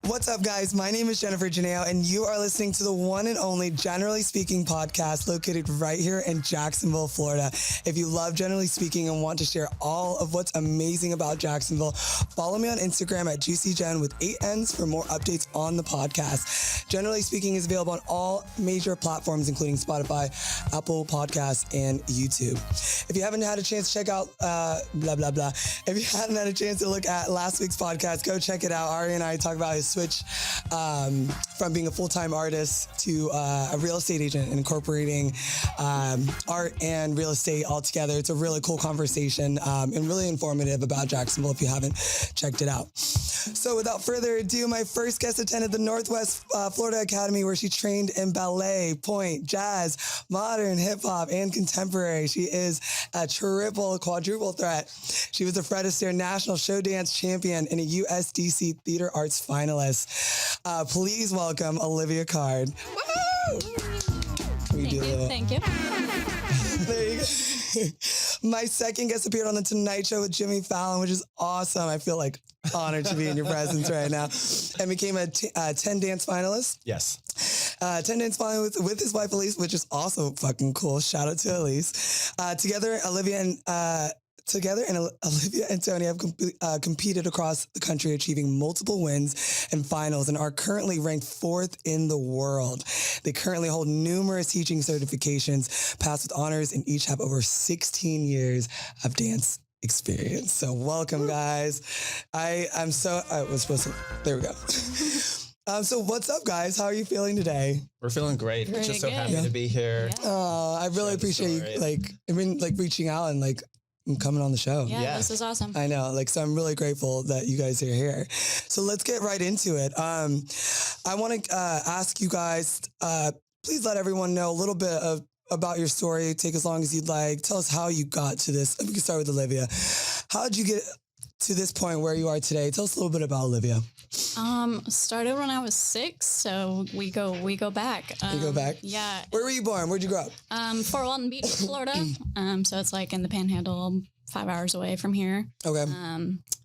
What's up, guys? My name is Jennifer Janeo, and you are listening to the one and only Generally Speaking podcast located right here in Jacksonville, Florida. If you love Generally Speaking and want to share all of what's amazing about Jacksonville, follow me on Instagram at JuicyJen with 8 N's for more updates on the podcast. Generally Speaking is available on all major platforms, including Spotify, Apple Podcasts, and YouTube. If you haven't had a chance to check out blah, blah, blah. If you hadn't had a chance to look at last week's podcast, go check it out. Ari and I talk about his switch from being a full-time artist to a real estate agent and incorporating art and real estate all together. It's a really cool conversation and really informative about Jacksonville if you haven't checked it out. So without further ado, my first guest attended the Northwest Florida Academy, where she trained in ballet, point, jazz, modern, hip-hop, and contemporary. She is a quadruple threat. She was a Fred Astaire National Show Dance Champion and a USDC Theater Arts finalist. Please welcome Olivia Card. Woo! Thank you. There you go. My second guest appeared on The Tonight Show with Jimmy Fallon, which is awesome. I feel like honored to be in your presence right now. And became a 10 dance finalist. Yes. 10 dance finalist with his wife Elise, which is also fucking cool. Shout out to Elise. Together, Olivia and Tony have competed across the country, achieving multiple wins and finals, and are currently ranked 4th in the world. They currently hold numerous teaching certifications, passed with honors, and each have over 16 years of dance experience. So welcome, guys. There we go. So what's up, guys? How are you feeling today? We're feeling great. Pretty Just so good. happy to be here. Yeah. Oh, I really appreciate you reaching out and coming on the show. Yeah, this is awesome. I know, so I'm really grateful that you guys are here. So let's get right into it. I want to ask you guys, please let everyone know a little bit about your story. Take as long as you'd like. Tell us how you got to this. We can start with Olivia. How did you get to this point where you are today? Tell us a little bit about Olivia. Started when I was 6, so we go back. You go back? Yeah. Where were you born? Where'd you grow up? Fort Walton Beach, Florida. So it's in the Panhandle, 5 hours away from here. Okay.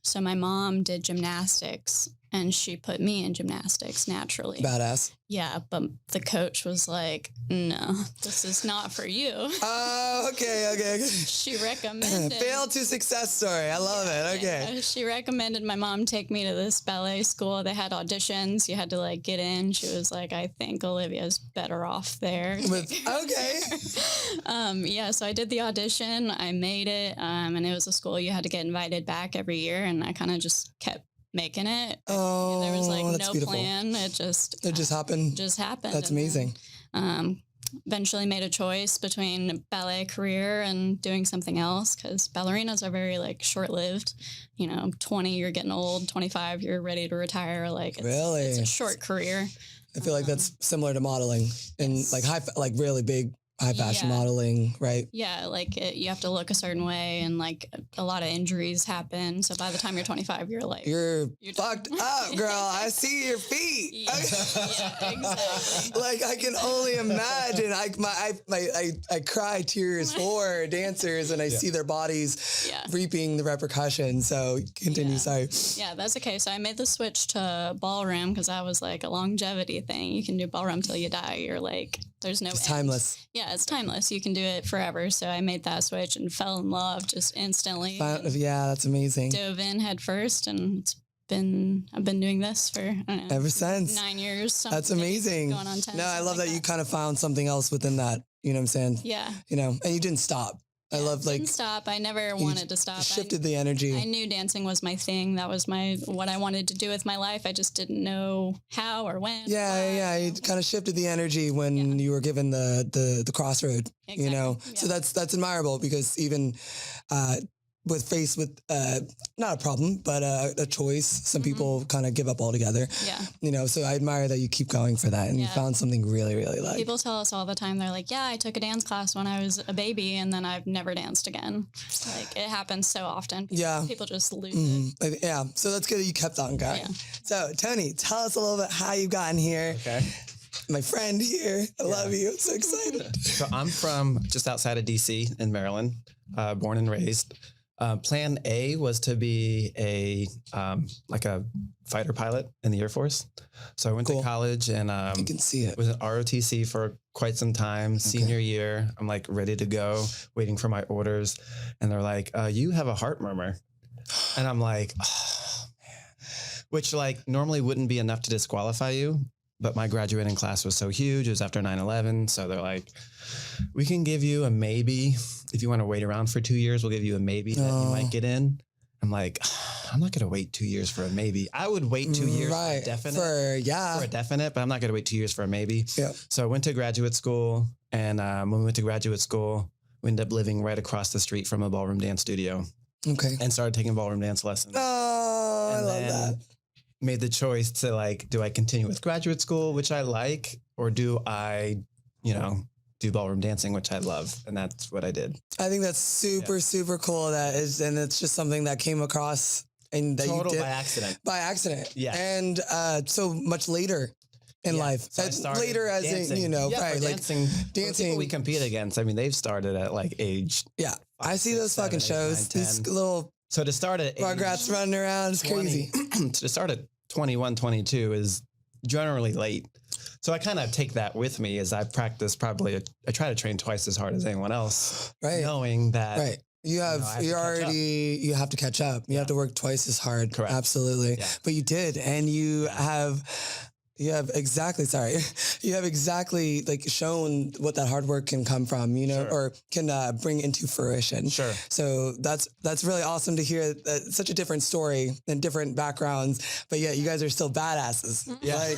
So my mom did gymnastics, and she put me in gymnastics naturally. Badass. Yeah, but the coach was like, "No, this is not for you." Oh, okay. She recommended. Fail to success story. I love it. Okay. Yeah, she recommended my mom take me to this ballet school. They had auditions. You had to get in. She was like, "I think Olivia's better off there." Okay. Yeah, so I did the audition. I made it, and it was a school you had to get invited back every year, and I kind of just kept making it. Oh, there was that's no beautiful. plan. It just happened. Just happened. That's And amazing. then, eventually made a choice between ballet career and doing something else, because ballerinas are very short-lived. 20 you're getting old, 25 you're ready to retire. Really? It's a short career. I feel like that's similar to modeling and really big high fashion modeling, right? Yeah, you have to look a certain way, and a lot of injuries happen. So by the time you're 25, you're you're fucked up, girl. I see your feet. Yeah, exactly. I can only imagine. I cry tears for dancers, and I see their bodies reaping the repercussions. So continue. Sorry. Yeah, that's okay. So I made the switch to ballroom because that was a longevity thing. You can do ballroom till you die. You're there's no. It's timeless. Yeah, it's timeless. You can do it forever. So I made that switch and fell in love just instantly. Yeah, that's amazing. Dove in head first, and I've been doing this for, I don't know, ever since 9 years. That's amazing. Going on 10. No, I love that you kind of found something else within that. You know what I'm saying? Yeah. And you didn't stop. I love didn't stop. I never wanted to stop. Shifted the energy. I knew dancing was my thing. That was what I wanted to do with my life. I just didn't know how or when. Yeah. You kind of shifted the energy when you were given the crossroad. Exactly. So that's admirable, because even faced with not a problem, but a choice. Some people kind of give up altogether. Yeah. So I admire that you keep going for that, and you found something really, really People tell us all the time, they're like, yeah, I took a dance class when I was a baby, and then I've never danced again. It happens so often. People just lose it. Yeah. So that's good that you kept on going. Yeah. So Tony, tell us a little bit how you gotten here. Okay. My friend here. I love you. I'm so excited. So I'm from just outside of DC in Maryland, born and raised. Plan A was to be a fighter pilot in the Air Force. So I went to college and You can see it. was an ROTC for quite some time. Senior year, I'm like ready to go, waiting for my orders. And they're like, you have a heart murmur. And I'm like, oh, man. Which like normally wouldn't be enough to disqualify you. But my graduating class was so huge. It was after 9/11. So they're like, we can give you a maybe. If you want to wait around for 2 years, we'll give you a maybe that you might get in. I'm like, I'm not going to wait 2 years for a maybe. I would wait 2 years for a definite. For a definite, but I'm not going to wait 2 years for a maybe. Yeah. So I went to graduate school. And when we went to graduate school, we ended up living right across the street from a ballroom dance studio. Okay. And started taking ballroom dance lessons. Oh, I love that. Made the choice to like, do I continue with graduate school, which I like, or do I, do ballroom dancing, which I love. And that's what I did. I think that's super cool. And it's just something that came across and that you did by accident. By accident. Yeah. And so much later in life. So later as dancing. in, right. Like dancing. Dancing. We compete against, they've started at like age. Yeah. I see those fucking shows. These little So to start at Rugrats running around is 20, crazy. To start at 21, 22 is generally late. So I kind of take that with me as I practice I try to train twice as hard as anyone else. Right. Knowing that. Right. You have to catch up. You have to work twice as hard. Correct. Absolutely. Yeah. But you did. And you have exactly like shown what that hard work can come from, or can bring into fruition. Sure. So that's really awesome to hear such a different story and different backgrounds, but yet you guys are still badasses. Yeah.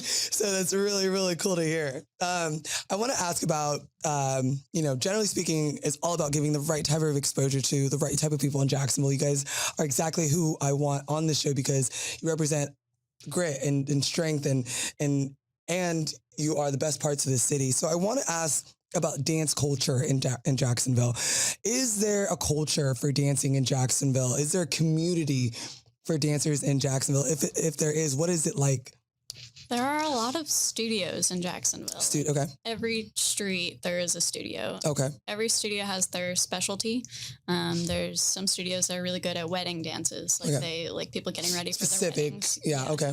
So that's really, really cool to hear. I want to ask about, Generally Speaking is all about giving the right type of exposure to the right type of people in Jacksonville. You guys are exactly who I want on this show because you represent grit and strength and you are the best parts of the city. So I want to ask about dance culture in Jacksonville. Is there a culture for dancing in Jacksonville? Is there a community for dancers in Jacksonville? If there is, what is it like? There are a lot of studios in Jacksonville. Okay. Every street there is a studio. Okay. Every studio has their specialty. There's some studios that are really good at wedding dances. Like they like people getting ready for their weddings. Yeah. Okay.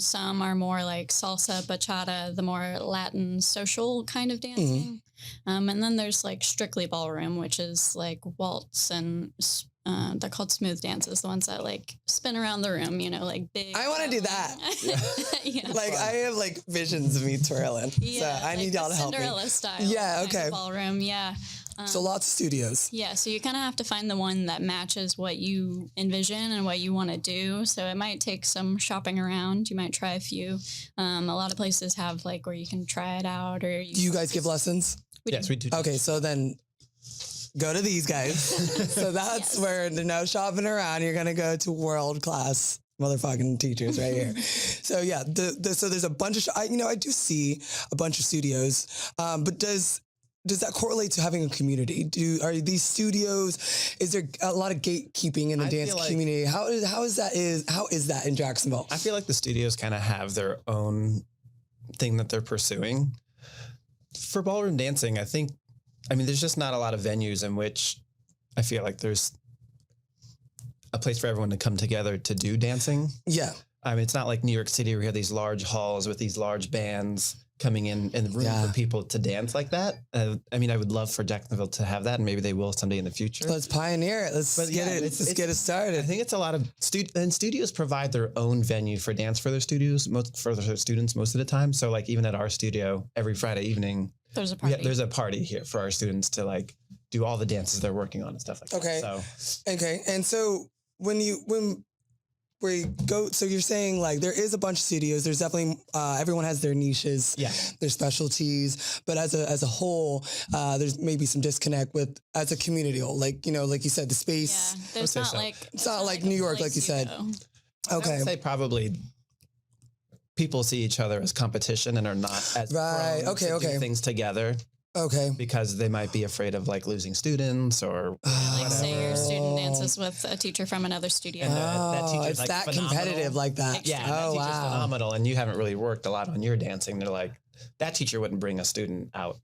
Some are more like salsa, bachata, the more Latin social kind of dancing. And then there's like strictly ballroom, which is like waltz and they're called smooth dances, the ones that like spin around the room, like big. I want to do that. Like I have like visions of me twirling. Yeah, so I need y'all to help me. Cinderella style. Yeah. Okay. Ballroom. Yeah. So lots of studios. Yeah. So you kind of have to find the one that matches what you envision and what you want to do. So it might take some shopping around. You might try a few. A lot of places have like where you can try it out or. Do you guys give lessons? Yes, we do. Okay. So then go to these guys. So that's where no shopping around. You're going to go to world-class motherfucking teachers right here. So yeah, so there's a bunch of, I do see a bunch of studios, but does that correlate to having a community? Are these studios, is there a lot of gatekeeping in the dance community? How is that in Jacksonville? I feel like the studios kind of have their own thing that they're pursuing. For ballroom dancing, there's just not a lot of venues in which I feel like there's a place for everyone to come together to do dancing. Yeah. It's not like New York City where you have these large halls with these large bands coming in the room for people to dance like that. I would love for Jacksonville to have that, and maybe they will someday in the future. Let's pioneer it. Let's get it started. I think it's a lot of studios provide their own venue for dance for their students most of the time. So like even at our studio, every Friday evening, there's a party. There's a party here for our students to like do all the dances they're working on and stuff like that. Okay. And so when we go, so you're saying like there is a bunch of studios. There's definitely everyone has their niches, their specialties. But as a whole, there's maybe some disconnect with as a community, like you said, the space. Yeah, there's not like it's not like New York, like you said. Okay, I would say probably people see each other as competition and are not as prone to do things together. Okay. Because they might be afraid of like losing students or like say your student dances with a teacher from another studio. And that teacher's it's like that phenomenal. Competitive like that. Yeah. That teacher's phenomenal. And you haven't really worked a lot on your dancing. They're like, that teacher wouldn't bring a student out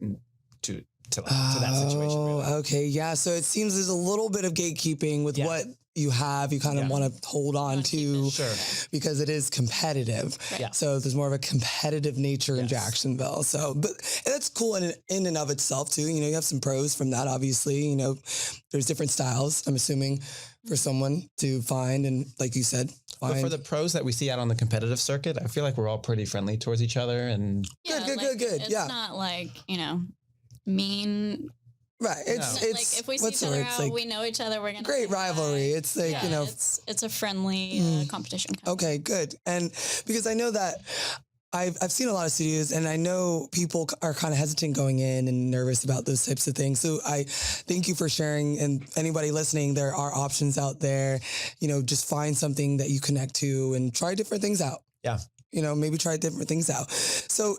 to to that situation. Really. Okay. Yeah. So it seems there's a little bit of gatekeeping with what you have, you kind of want to hold on to because it is competitive. Right. Yeah. So there's more of a competitive nature in Jacksonville. So, but that's cool in and of itself too. You know, you have some pros from that, obviously, you know, there's different styles, I'm assuming, for someone to find. And like you said, but for the pros that we see out on the competitive circuit, I feel like we're all pretty friendly towards each other and good. It's Yeah. not like, you know, mean. Right. It's like if we see each other out, like, we know each other. We're gonna great rivalry. It's like, you know, it's a friendly competition. Okay, good. And because I know that I've seen a lot of studios and I know people are kind of hesitant going in and nervous about those types of things. So I thank you for sharing, and anybody listening, there are options out there, you know, just find something that you connect to and try different things out. Yeah. You know, maybe try different things out. So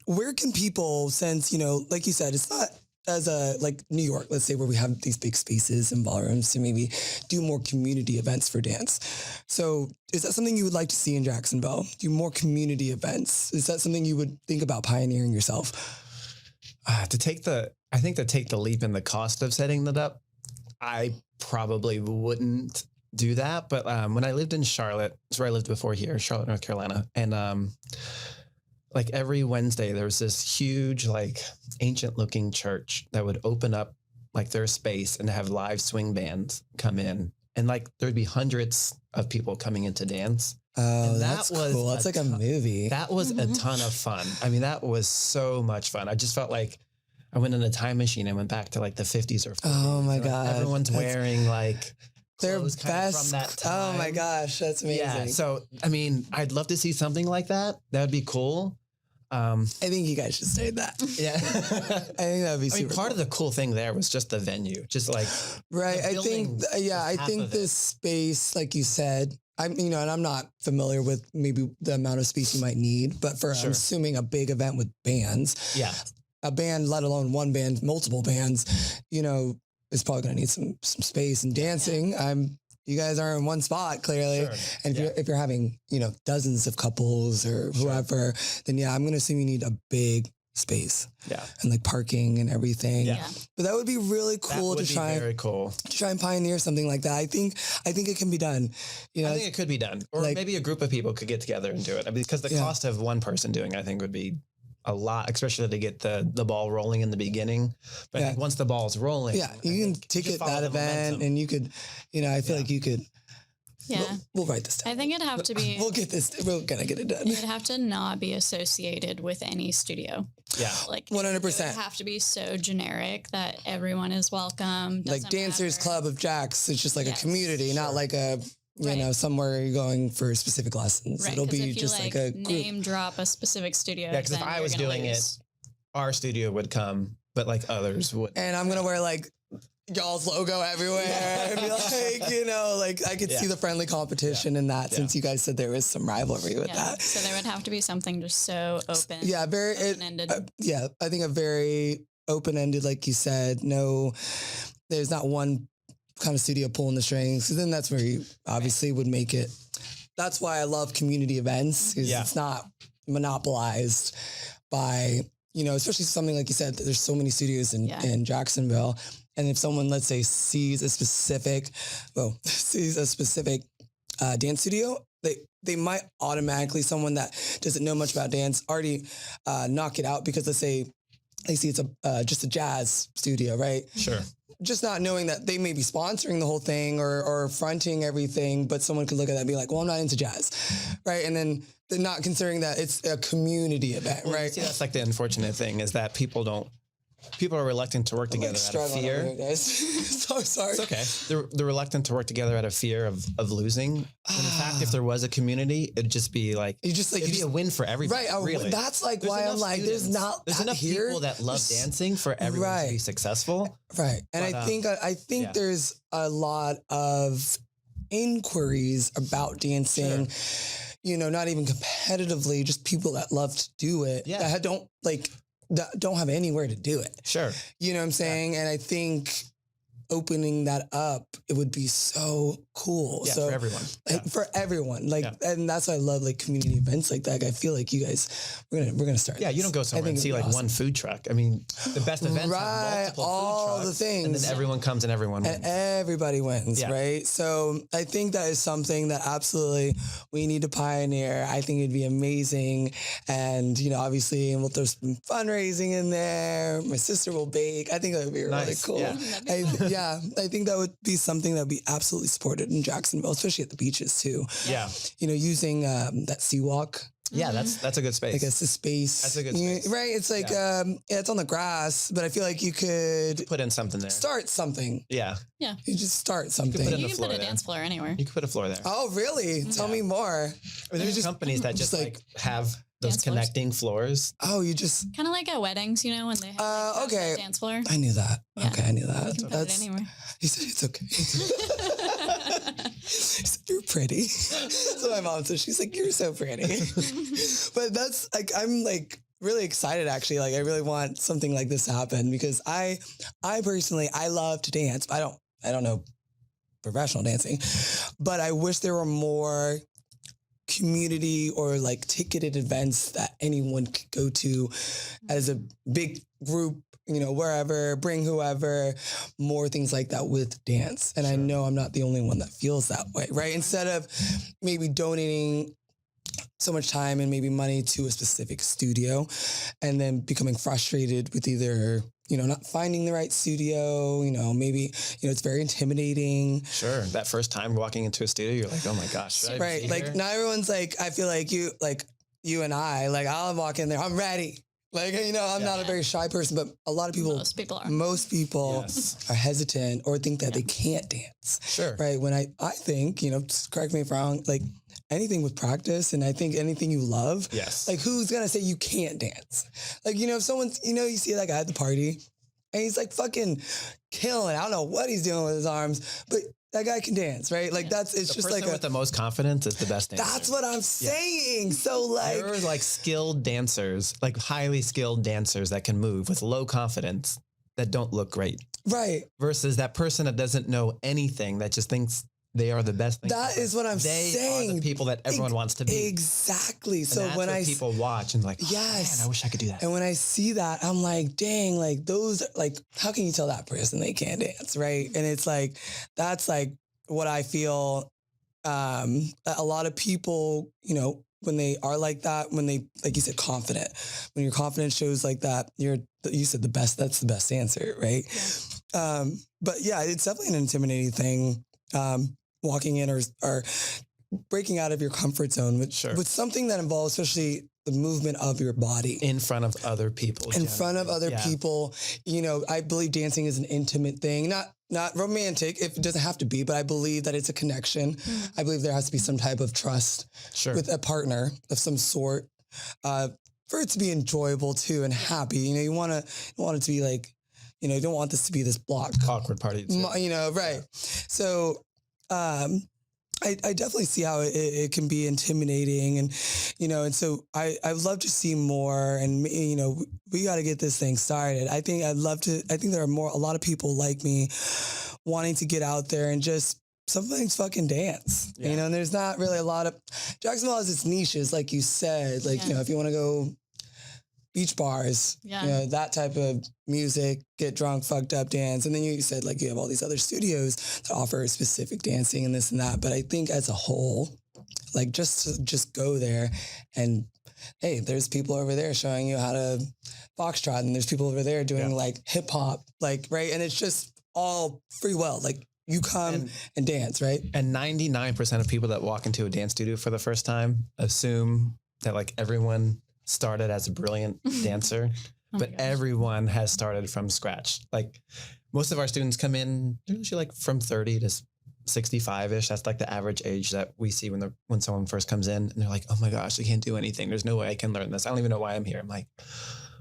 where can people, since, you know, like you said, it's not as a, like New York, let's say, where we have these big spaces and ballrooms to maybe do more community events for dance. So is that something you would like to see in Jacksonville? Do more community events? Is that something you would think about pioneering yourself? To take the leap in the cost of setting that up, I probably wouldn't do that. But when I lived in Charlotte, that's where I lived before here, Charlotte, North Carolina. And like every Wednesday, there was this huge, like ancient looking church that would open up like their space and have live swing bands come in. And like there'd be hundreds of people coming in to dance. Oh, that's cool. That's like a movie. That was a ton of fun. I mean, that was so much fun. I just felt like I went in a time machine and went back to like the 50s or 40s. Oh my God. Everyone's wearing like their best. From that time. Oh my gosh, that's amazing. Yeah. So, I mean, I'd love to see something like that. That would be cool. I think you guys should say that. Yeah. I think that would be super part of the cool thing there was just the venue, just like. Right. I think this space, like you said, and I'm not familiar with maybe the amount of space you might need, but I'm assuming a big event with bands. Yeah. A band, let alone one band, multiple bands, you know, is probably going to need some space and dancing. Yeah. You guys are in one spot, clearly. Sure. And if you're having, you know, dozens of couples or whoever, then I'm going to assume you need a big space. Yeah. And like parking and everything. Yeah. But that would be really cool to try. Very cool. To try and pioneer something like that. I think it can be done. You know, I think it could be done. Or like, maybe a group of people could get together and do it. I mean, because the cost of one person doing, I think, would be a lot, especially to get the ball rolling in the beginning. But I think once the ball's rolling, you can ticket that event and you could, you know, I feel like you could. Yeah, we'll write this down. I think it'd have to be. We're gonna get it done. It'd have to not be associated with any studio. Yeah, like 100%. It would have to be so generic that everyone is welcome. Like Dancers Club of Jacks, it's just like a community, not like a. You know, somewhere you're going for specific lessons. Right, it'll be just like a name drop a specific studio. Yeah, because if I was doing it, our studio would come, but like others would. And I'm gonna wear like y'all's logo everywhere and be like, you know, like I could see the friendly competition in that since you guys said there was some rivalry with that. So there would have to be something just so open. Yeah, very open-ended. I think a very open-ended, like you said. No, there's not one kind of studio pulling the strings, because then that's where you obviously would make it. That's why I love community events, because it's not monopolized by, you know, especially something like you said, there's so many studios in Jacksonville. And if someone, let's say, sees a specific dance studio, they might automatically, someone that doesn't know much about dance, already knock it out, because let's say they see it's just a jazz studio, right? Sure. Just not knowing that they may be sponsoring the whole thing or fronting everything, but someone could look at that and be like, well, I'm not into jazz, right? And then they're not considering that it's a community event, right? See, that's like the unfortunate thing, is that people are reluctant to work together out of fear. Here, guys. So sorry. It's okay. They're reluctant to work together out of fear of losing. When in fact, if there was a community, it'd just be like, it'd be a win for everybody. Right. Really. That's like why I'm like, there's enough people that love dancing for everyone to be successful. Right. And I think there's a lot of inquiries about dancing. Sure. You know, not even competitively, just people that love to do it. Yeah. That don't have anywhere to do it. Sure. You know what I'm saying? And I think opening that up, it would be so cool. Yeah, so for everyone. for everyone, like, and that's why I love like community events like that. I feel like you guys, we're gonna start. Yeah, you don't go somewhere and see like one food truck. I mean, the best events have multiple all food trucks, the things, and then everyone comes and everyone wins. And everybody wins, right? So I think that is something that absolutely we need to pioneer. I think it'd be amazing, and obviously, we'll throw some fundraising in there. My sister will bake. I think that would be really cool. Yeah. I think that would be something that would be absolutely supported in Jacksonville, especially at the beaches too. Yeah. Using that sea walk. Yeah, that's a good space. I guess the space. That's a good space. Right? It's like, it's on the grass, but I feel like you could put in something there. Start something. Yeah. Yeah. You just start something. You can put a dance floor anywhere. You can put a floor there. Oh, really? Tell me more. I mean, there's just companies that just like have those connecting floors. Oh, you just kind of like at weddings, when they have okay. dance floor. I knew that. Yeah. Okay, I knew that. You can put it anywhere. He said it's okay. He said, you're pretty. So my mom said, she's like, you're so pretty. But that's like, I'm like really excited actually. Like I really want something like this to happen because I personally, I love to dance. I don't know professional dancing, but I wish there were more community or like ticketed events that anyone could go to as a big group, wherever, bring whoever, more things like that with dance. And I know I'm not the only one that feels that way, right? Instead of maybe donating so much time and maybe money to a specific studio and then becoming frustrated with either not finding the right studio, maybe, it's very intimidating. Sure. That first time walking into a studio, you're like, oh my gosh. Right. Like here? not everyone's like, I feel like you and I, like I'll walk in there, I'm ready. Like, I'm not a very shy person, but a lot of people, most people are hesitant or think that they can't dance. Sure. Right. When I think, just correct me if I'm wrong, like anything with practice and I think anything you love, like who's going to say you can't dance? Like, if someone's, you see that guy at the party and he's like fucking killing, I don't know what he's doing with his arms, but that guy can dance, right? Like it's the just person like with the most confidence is the best dancer. That's what I'm saying. So like, there are like skilled dancers, like highly skilled dancers that can move with low confidence that don't look great. Right. Versus that person that doesn't know anything that just thinks they are the best thing. That is what I'm saying. They are the people that everyone wants to be. Exactly. So and that's what people watch and like, oh, man, I wish I could do that. And when I see that, I'm like, dang, like those, like, how can you tell that person they can't dance, right? And it's like, that's like what I feel. A lot of people, when they are like that, when they, like you said, confident, when your confidence shows like that, you said the best, that's the best answer, right? Yeah. But yeah, it's definitely an intimidating thing. Walking in or breaking out of your comfort zone with something that involves especially the movement of your body. In front of other people. In front of other people. I believe dancing is an intimate thing, not romantic, if it doesn't have to be, but I believe that it's a connection. I believe there has to be some type of trust with a partner of some sort for it to be enjoyable too and happy. You want it to be like, you don't want this to be this block. Awkward party. Right. So, I definitely see how it can be intimidating and so I'd love to see more and, we got to get this thing started. I think there are a lot of people like me wanting to get out there and just sometimes fucking dance, and there's not really a lot of, Jacksonville has its niches, like you said, like, if you want to go beach bars, that type of music, get drunk, fucked up, dance. And then you said like you have all these other studios that offer specific dancing and this and that. But I think as a whole, like just go there and hey, there's people over there showing you how to foxtrot and there's people over there doing like hip hop, like, right. And it's just all free will. Like you come and dance, right? And 99% of people that walk into a dance studio for the first time assume that like everyone started as a brilliant dancer, but everyone has started from scratch. Like most of our students come in, they're usually like from 30 to 65-ish. That's like the average age that we see when someone first comes in and they're like, oh my gosh, I can't do anything. There's no way I can learn this. I don't even know why I'm here. I'm like,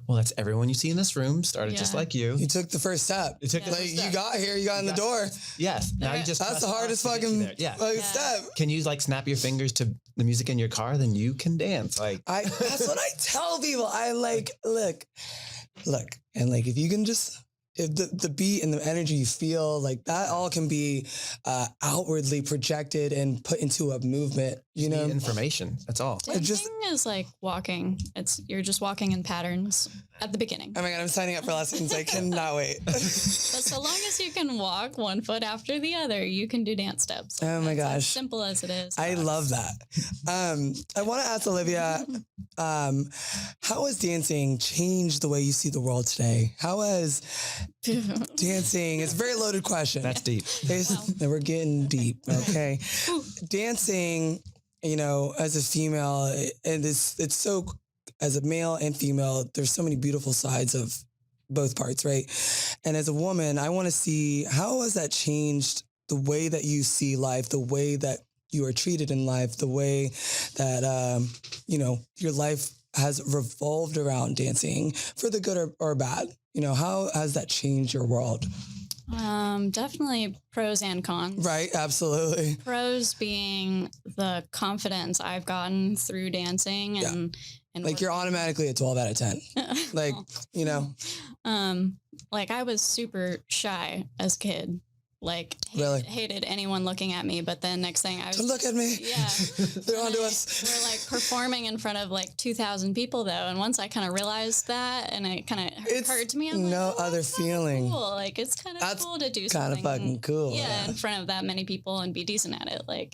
well, that's everyone you see in this room started just like you. You took the first step. You took the first step. You got here, you got in the door. Yes. Now you just, that's the hardest fucking step. Can you like snap your fingers to the music in your car? Then you can dance. Like that's what I tell people. I like, look. And like, if you can just the beat and the energy you feel, like that all can be outwardly projected and put into a movement, you know? Information. That's all. Dancing is like walking. You're just walking in patterns at the beginning. Oh my God, I'm signing up for lessons. I cannot wait. But so long as you can walk one foot after the other, you can do dance steps. Oh my gosh. As simple as it is. I love that. I want to ask Olivia, how has dancing changed the way you see the world today? How has dancing, it's a very loaded question. That's deep. We're getting deep, okay? Dancing, you know, as a female, and it's so, as a male and female, there's so many beautiful sides of both parts, right? And as a woman, I want to see, how has that changed the way that you see life, the way that you are treated in life, the way that, you know, your life has revolved around dancing, for the good or bad? You know, how has that changed your world? Definitely pros and cons. Right, absolutely. Pros being the confidence I've gotten through dancing and like you're automatically a 12 out of 10. Like, you know. Like I was super shy as a kid. Like hated anyone looking at me, but then next thing I was don't look at me. Yeah. They're onto us. We're like performing in front of like 2,000 people though. And once I kind of realized that and it kind of occurred to me, I'm no like, oh, other feeling. cool. Like it's kind of cool to do something. Kind of fucking cool. Yeah, in front of that many people and be decent at it. Like,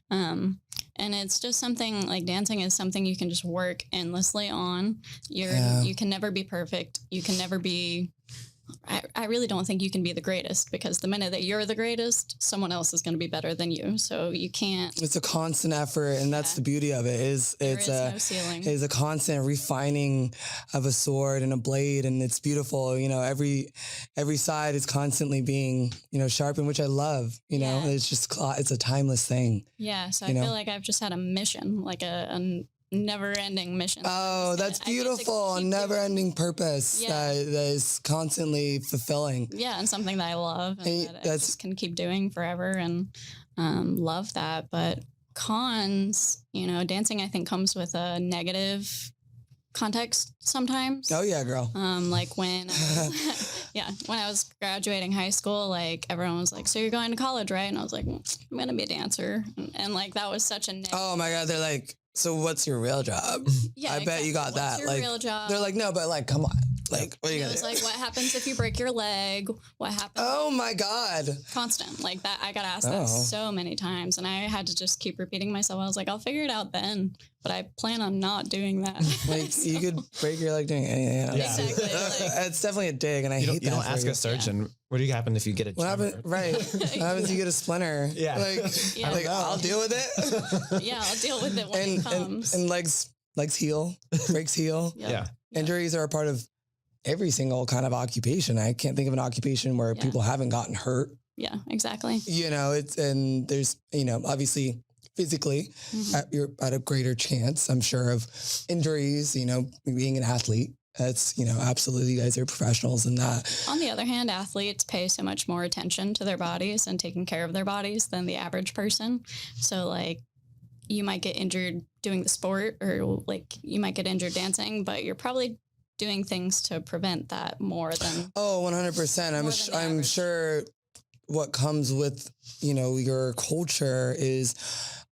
and it's just something like dancing is something you can just work endlessly on. You can never be perfect. You can never be, I really don't think you can be the greatest, because the minute that you're the greatest, someone else is going to be better than you. So you can't. It's a constant effort, and that's the beauty of it. It's no ceiling. Is a constant refining of a sword and a blade, and it's beautiful. You know, every side is constantly being, you know, sharpened, which I love. You know, it's just it's a timeless thing. Yeah. So I feel like I've just had a mission, like a never-ending mission. Oh, that's beautiful. A never-ending purpose that is constantly fulfilling. Yeah, and something that I love and that I just can keep doing forever, and love that. But cons, you know, dancing I think comes with a negative context sometimes. Oh yeah, girl. Like when I was graduating high school, like everyone was like, so you're going to college, right? And I was like, I'm gonna be a dancer, and like that was such a negative. Oh my God, they're like, so what's your real job? Yeah, I bet you got that. Your like real job? They're like, no, but like, come on. Like, what are you gonna do? It was like, what happens if you break your leg? What happens? Oh my God. Constant. Like that. I got asked that so many times, and I had to just keep repeating myself. I was like, I'll figure it out then, but I plan on not doing that. Like you could break your leg doing anything. Yeah. Exactly. It's definitely a dig, and I hate that. You don't ask a surgeon. What do you happen if you get a what happens? Right. What happens if you get a splinter? Yeah. Like I'll deal with it. Yeah, I'll deal with it when it comes. And legs heal, breaks heal. Yeah. Injuries are a part of every single kind of occupation. I can't think of an occupation where people haven't gotten hurt. Yeah, exactly. You know, and there's, you know, obviously physically you're at a greater chance, I'm sure, of injuries, you know, being an athlete. That's, you know, absolutely, you guys are professionals in that. On the other hand, athletes pay so much more attention to their bodies and taking care of their bodies than the average person. So like, you might get injured doing the sport, or like you might get injured dancing, but you're probably doing things to prevent that more than. Oh, 100%. I'm sure what comes with, you know, your culture is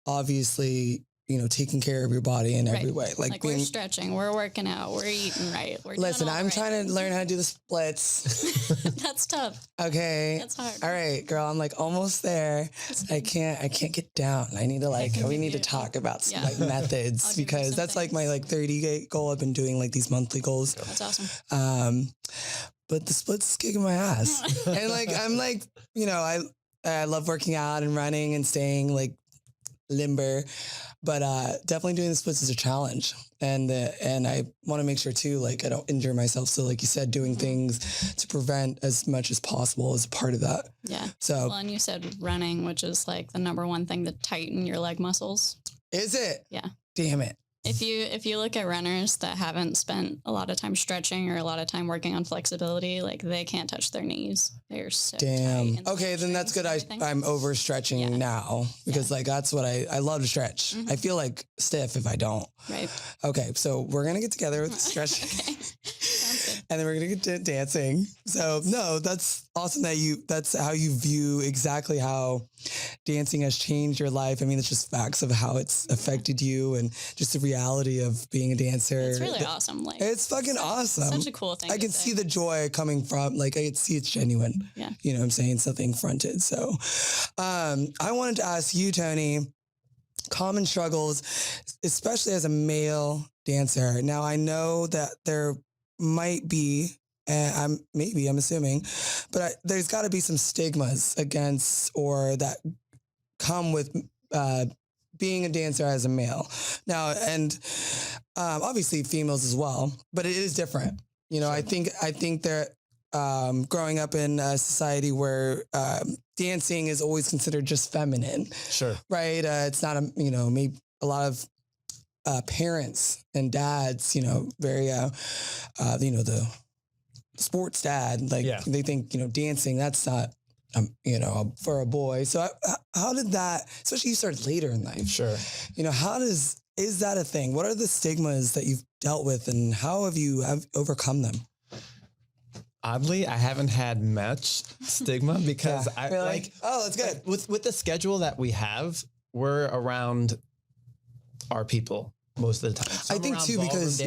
obviously, you know, taking care of your body in every way. Like we're stretching, we're working out, we're eating right. Listen, I'm trying to learn how to do the splits. That's tough. Okay. That's hard. All right, girl. I'm like almost there. I can't get down. I need to we need to talk about like methods, because that's like my like 30-day goal. I've been doing like these monthly goals. That's awesome. But the splits is kicking my ass. And like, I'm like, you know, I love working out and running and staying like limber, but definitely doing the splits is a challenge, and I want to make sure too, like I don't injure myself. So like you said, doing things to prevent as much as possible is a part of that. Yeah. So and you said running, which is like the number one thing to tighten your leg muscles. Is it? Yeah. Damn it. If you look at runners that haven't spent a lot of time stretching or a lot of time working on flexibility, like they can't touch their knees. They're so damn. tight. Okay, then that's good. I'm overstretching now, because like that's what I love to stretch. I feel like stiff if I don't. Right. Okay, so we're gonna get together with stretching. Okay. Sounds good. and then we're gonna get to dancing. So no, that's awesome that's how you view exactly how dancing has changed your life. I mean, it's just facts of how it's affected you and just the reality of being a dancer. It's really awesome. Like it's fucking awesome. Such a cool thing. I can see the joy coming from, like, I can see it's genuine. Yeah. You know what I'm saying? Something fronted. So I wanted to ask you, Tony, common struggles, especially as a male dancer. Now, I know that there might be, and I'm assuming, but there's got to be some stigmas against or that come with being a dancer as a male. Now, and obviously females as well, but it is different. You know, sure. I think that growing up in a society where dancing is always considered just feminine. Sure. Right. It's not maybe a lot of parents and dads, very, the sports dad, like they think, dancing, that's not, for a boy. So how did that, especially you started later in life. Sure. Is that a thing? What are the stigmas that you've dealt with and how have you overcome them? Oddly, I haven't had much stigma because I really? like. Oh, that's good. With the schedule that we have, we're around our people most of the time. So I think too because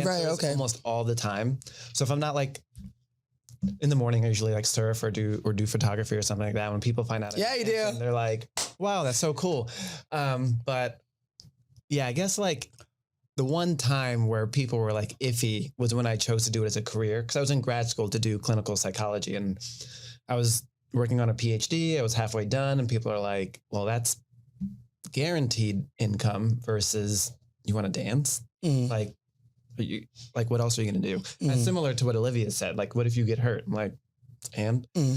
almost all the time. So if I'm not like in the morning, I usually like surf or do photography or something like that. When people find out, you do. They're like, "Wow, that's so cool." But yeah, I guess like. The one time where people were like iffy was when I chose to do it as a career because I was in grad school to do clinical psychology and I was working on a PhD. I was halfway done and people are like, well, that's guaranteed income versus you want to dance? Mm. Like what else are you going to do? Mm. And similar to what Olivia said, like, what if you get hurt? I'm like,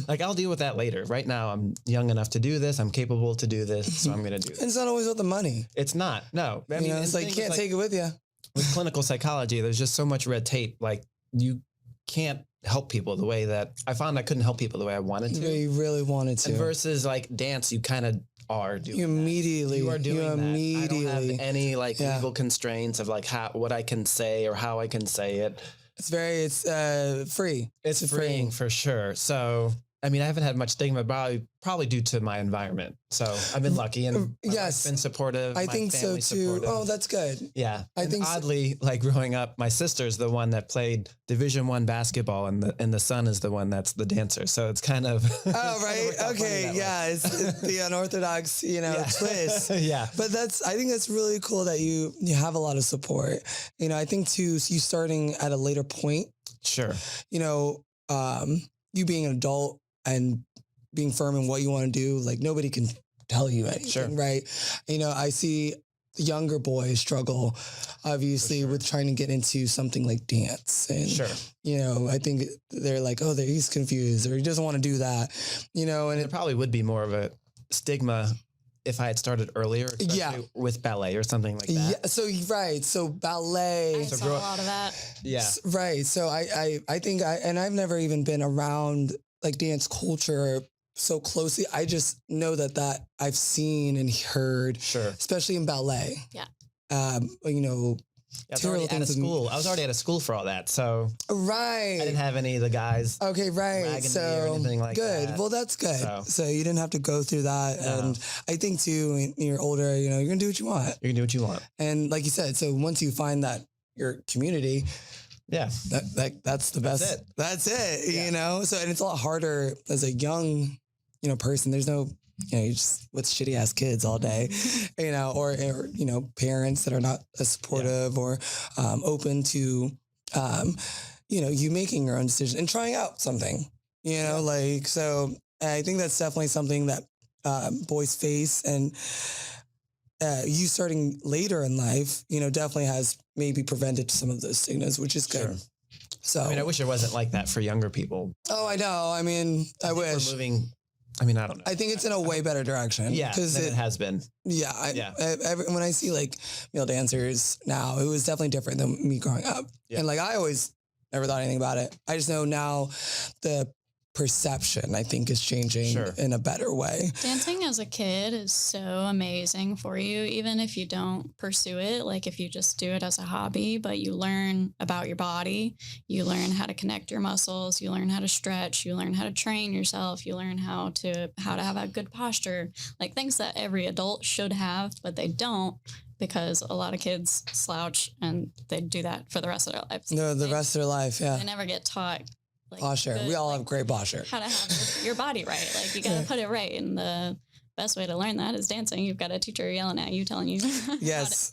like, I'll deal with that later. Right now, I'm young enough to do this. I'm capable to do this. So I'm going to do this. It's not always about the money. It's not. No. I mean, it's like you can't take it with you. With clinical psychology, there's just so much red tape. Like, you can't help people the way that I found I couldn't help people the way I wanted to. You really wanted to. And versus like dance, you kind of are doing You are doing that. I don't have any like legal constraints of like what I can say or how I can say it. It's free. It's freeing for sure. So, I mean, I haven't had much stigma, probably due to my environment. So I've been lucky and yes, been supportive. I think so too. Supportive. Oh, that's good. Yeah. I think oddly, like growing up, my sister's the one that played Division I basketball and the son is the one that's the dancer. So it's kind of. Oh, right. Okay. Yeah. It's the unorthodox, twist. Yeah. But I think that's really cool that you have a lot of support. I think too, you starting at a later point. Sure. You being an adult and being firm in what you want to do, like nobody can tell you anything, right? I see the younger boys struggle, obviously, with trying to get into something like dance. And, I think they're like, oh, he's confused or he doesn't want to do that, and it probably would be more of a stigma if I had started earlier, especially with ballet or something like that. Yeah. So ballet. I saw a lot of that. Yeah. Right. So I think and I've never even been around like dance culture so closely. I just know that I've seen and heard, especially in ballet. Yeah. I was already at a school. I was already at a school for all that, so right. I didn't have any of the guys. Okay, right. So or anything like good. That. Well, that's good. So you didn't have to go through that, and I think too, when you're older, you're gonna do what you want. You're gonna do what you want, and like you said, so once you find that your community, that's the best. That's it. Yeah. So and it's a lot harder as a young, person. There's no. You just with shitty ass kids all day, or parents that are not as supportive or open to, you making your own decision and trying out something, so I think that's definitely something that boys face, and you starting later in life, definitely has maybe prevented some of those stigmas, which is good. Sure. So I wish it wasn't like that for younger people. Oh, I know. I mean, I wish. We're moving. I mean, I don't know. I think it's in a way better direction. Yeah, than it has been. Yeah. When I see like male dancers now, it was definitely different than me growing up. Yeah. And like, I always never thought anything about it. I just know now the perception, I think, is changing in a better way. Dancing as a kid is so amazing for you, even if you don't pursue it, like if you just do it as a hobby, but you learn about your body, you learn how to connect your muscles, you learn how to stretch, you learn how to train yourself, you learn how to have a good posture, like things that every adult should have, but they don't, because a lot of kids slouch and they do that for the rest of their lives. No, the rest of their life, yeah. They never get taught posture. We all have great posture. How to have your body right. Like you got to put it right. And the best way to learn that is dancing. You've got a teacher yelling at you, telling you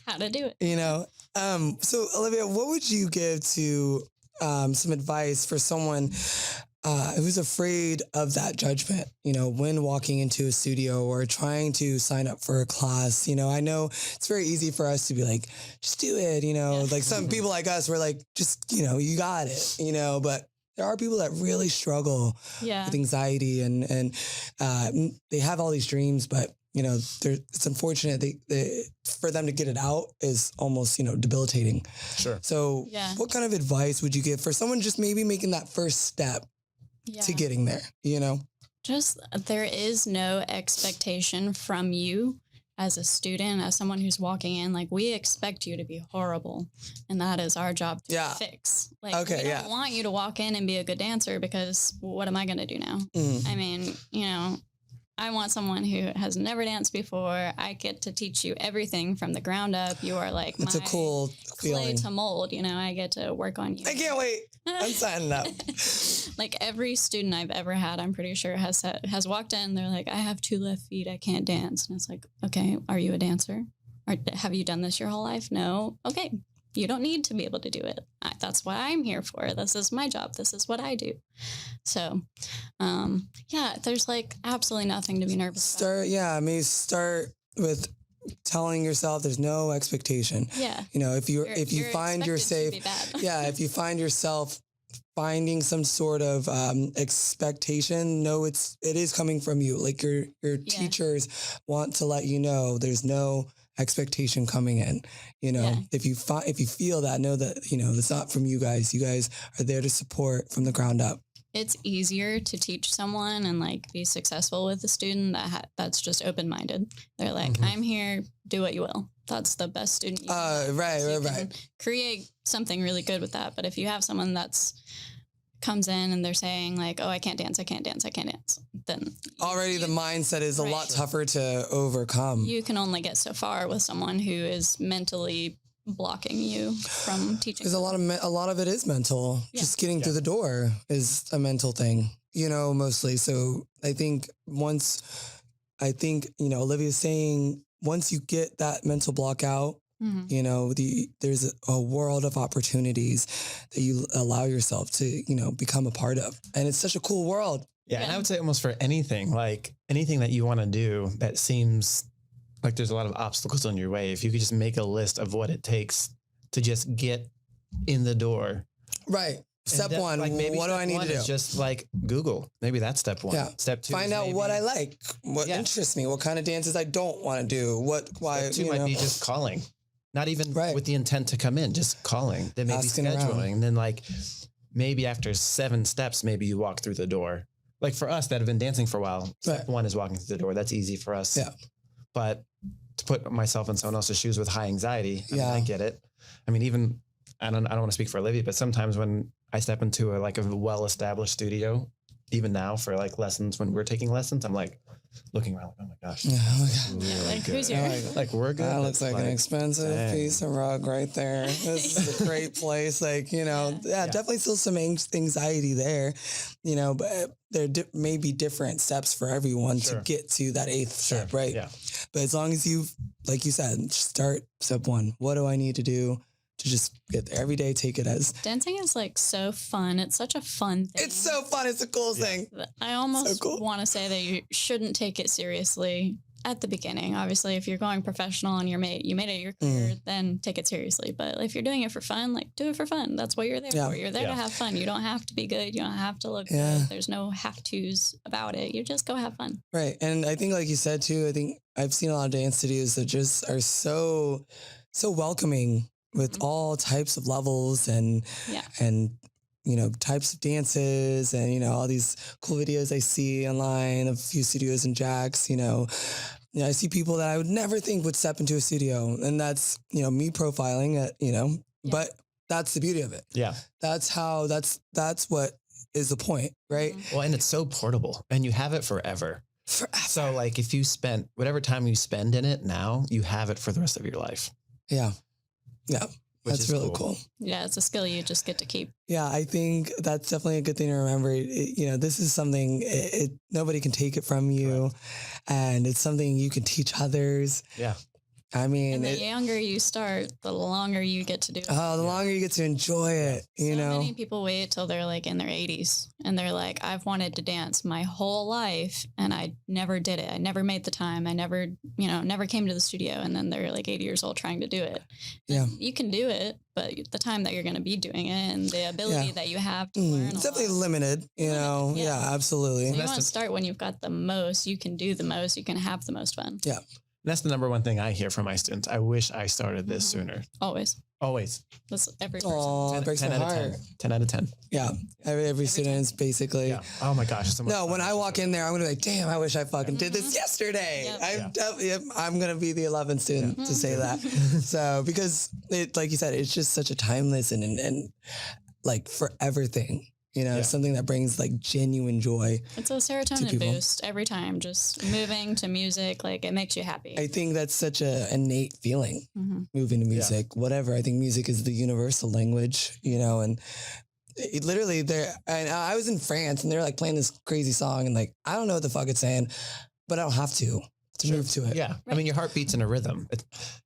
how to do it. You know, so Olivia, what would you give to some advice for someone who's afraid of that judgment, you know, when walking into a studio or trying to sign up for a class? You know, I know it's very easy for us to be like, just do it, you know, like some people like us, we're like, just, you know, you got it, you know, but there are people that really struggle with anxiety and they have all these dreams, but you know, it's unfortunate for them to get it out is almost, you know, debilitating. Sure. So what kind of advice would you give for someone just maybe making that first step to getting there, you know? Just there is no expectation from you as a student, as someone who's walking in, like we expect you to be horrible, and that is our job to fix. Like we don't want you to walk in and be a good dancer, because what am I going to do now? I mean, you know, I want someone who has never danced before. I get to teach you everything from the ground up. You are like it's a cool clay feeling to mold. You know, I get to work on you. I can't wait. I'm signing up. Like every student I've ever had, I'm pretty sure has walked in. They're like, I have 2 left feet. I can't dance. And it's like, okay, are you a dancer? Or have you done this your whole life? No. Okay. You don't need to be able to do it. That's what I'm here for. This is my job. This is what I do. So, there's like absolutely nothing to be nervous about. Start with telling yourself there's no expectation. Yeah. You know, if you find yourself, if you find yourself finding some sort of expectation, it is coming from you. Like your teachers want to let you know there's no expectation coming in. You know, if you feel that, know that, you know, it's not from you guys. You guys are there to support from the ground up. It's easier to teach someone and like be successful with a student that's just open-minded. They're like, I'm here, do what you will. That's the best student. Right. Create something really good with that. But if you have someone comes in and they're saying like, oh, I can't dance, then already the mindset is a lot tougher to overcome. You can only get so far with someone who is mentally blocking you from teaching. Because a lot of it is mental. Just getting through the door is a mental thing, you know, mostly. So I think you know, Olivia's saying once you get that mental block out, you know, there's a world of opportunities that you allow yourself to, you know, become a part of. And it's such a cool world. Yeah. And I would say almost for anything that you want to do that seems like there's a lot of obstacles on your way, if you could just make a list of what it takes to just get in the door. Right. Step one, like maybe what do I need to do? Just like Google. Maybe that's step 1. Yeah. Step 2. Find out what I like, what interests me, what kind of dances I don't want to do. Step 2 might be just calling. Not even with the intent to come in, just calling. Then maybe asking scheduling. Around. And then like maybe after 7 steps, maybe you walk through the door. Like for us that have been dancing for a while, step 1 is walking through the door. That's easy for us. Yeah. But to put myself in someone else's shoes with high anxiety, I get it. I mean, even I don't want to speak for Olivia, but sometimes when I step into a well-established studio, even now for like lessons, when we're taking lessons, I'm like looking around, like, oh my gosh. Like who's here? Like we're good. That looks like an expensive piece of rug right there. This is a great place. Like, you know, definitely still some anxiety there, you know, but there may be different steps for everyone to get to that 8th step, right? Yeah. But as long as you, like you said, start step 1. What do I need to do to just get there every day? Take it as dancing is like so fun. It's such a fun thing. It's so fun. It's the coolest thing. I almost want to say that you shouldn't take it seriously at the beginning. Obviously, if you're going professional and you made it your career, then take it seriously. But if you're doing it for fun, like do it for fun. That's what you're there for. You're there to have fun. You don't have to be good. You don't have to look good. There's no have-tos about it. You just go have fun. Right. And I think, like you said too, I think I've seen a lot of dance studios that just are so welcoming with all types of levels and types of dances and, all these cool videos I see online of a few studios in Jax, I see people that I would never think would step into a studio, and that's, me profiling it, but that's the beauty of it. Yeah. That's what is the point, right? Well, and it's so portable and you have it forever. So like if you spent whatever time you spend in it now, you have it for the rest of your life. Yeah. Yeah. That's really cool. Yeah, it's a skill you just get to keep. Yeah, I think that's definitely a good thing to remember. This is something nobody can take it from you, and it's something you can teach others. Yeah. I mean, and the younger you start, the longer you get to do it. Oh, the longer you get to enjoy it, So many people wait till they're like in their 80s and they're like, I've wanted to dance my whole life and I never did it. I never made the time. I never, never came to the studio. And then they're like 80 years old trying to do it. Yeah. And you can do it, but the time that you're going to be doing it and the ability that you have to learn. It's definitely limited, Yeah, absolutely. So you want to start when you've got the most, you can do the most, you can have the most fun. Yeah. That's the number one thing I hear from my students. I wish I started this sooner. Always. That's every person. Oh, it breaks my heart. 10 out of 10. Yeah. Every student is basically. Yeah. Oh my gosh. So no, when I walk in there, I'm going to be like, damn, I wish I fucking did this yesterday. Yep. I'm going to be the 11th student to say that. So, because like you said, it's just such a timeless and like forever thing. Something that brings like genuine joy. It's a serotonin boost every time. Just moving to music, like it makes you happy. I think that's such a innate feeling, moving to music, whatever. I think music is the universal language, and it literally and I was in France and they're like playing this crazy song and like, I don't know what the fuck it's saying, but I don't have to move to it. Yeah. Right. I mean, your heart beats in a rhythm.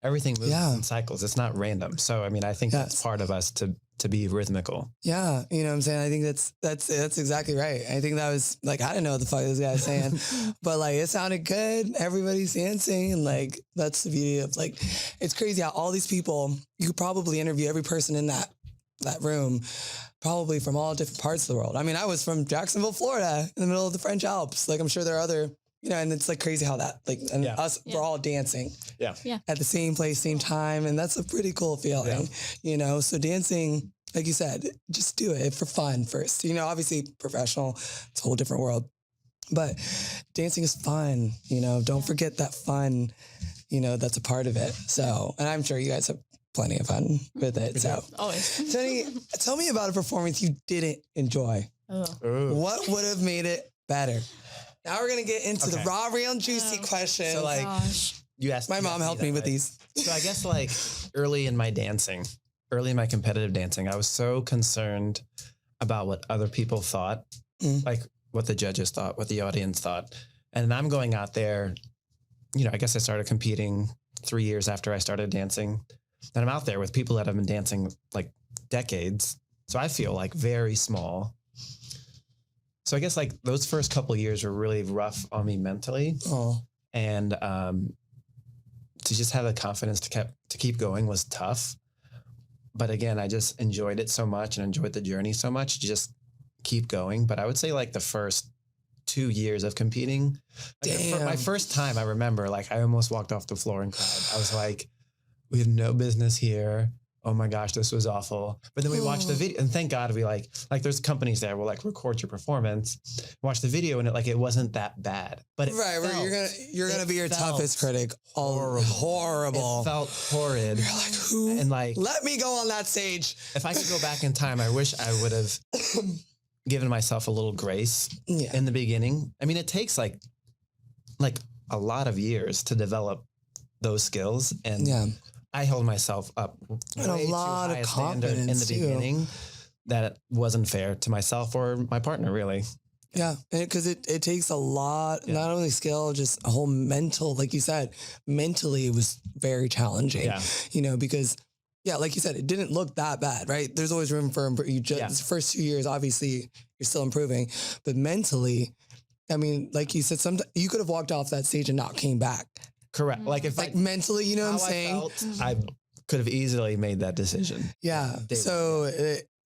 Everything moves in cycles. It's not random. So, I mean, I think that's part of us to be rhythmical. Yeah. You know what I'm saying? I think that's exactly right. I think that was like, I didn't know what the fuck this guy was saying, but like, it sounded good. Everybody's dancing. And like, that's the beauty of like, it's crazy how all these people, you could probably interview every person in that room, probably from all different parts of the world. I mean, I was from Jacksonville, Florida, in the middle of the French Alps. Like, I'm sure there are other, and it's like crazy how that, like, and we're all dancing at the same place, same time. And that's a pretty cool feeling, so dancing, like you said, just do it for fun first, obviously professional, it's a whole different world, but dancing is fun, don't forget that fun, that's a part of it. So, and I'm sure you guys have plenty of fun with it. So always. Tony, tell me about a performance you didn't enjoy. What would have made it better? Now we're going to get into the raw, real, and juicy questions. So like, you asked. My mom helped me with these. So I guess like early in my competitive dancing, I was so concerned about what other people thought, like what the judges thought, what the audience thought. And I'm going out there, I guess I started competing 3 years after I started dancing. And I'm out there with people that have been dancing like decades. So I feel like very small. So I guess like those first couple of years were really rough on me mentally. And to just have the confidence to keep going was tough. But again, I just enjoyed it so much and enjoyed the journey so much to just keep going. But I would say like the first 2 years of competing, like my first time, I remember like I almost walked off the floor and cried. I was like, we have no business here. Oh my gosh, this was awful. But then we watched the video and thank God we like there's companies there will like record your performance, watch the video and it wasn't that bad. But it where you're gonna be your toughest critic. Horrible. It felt horrid. You're like, who? And like, let me go on that stage. If I could go back in time, I wish I would have given myself a little grace in the beginning. I mean, it takes like a lot of years to develop those skills and I held myself up and a lot of confidence in the beginning that wasn't fair to myself or my partner, really. Yeah, because it takes a lot, not only skill, just a whole mental, like you said, mentally it was very challenging, because, like you said, it didn't look that bad, right? There's always room for improvement. The first 2 years, obviously, you're still improving, but mentally, I mean, like you said, sometimes you could have walked off that stage and not came back. Correct. Like if mentally, you know what I'm saying? I could have easily made that decision. Yeah.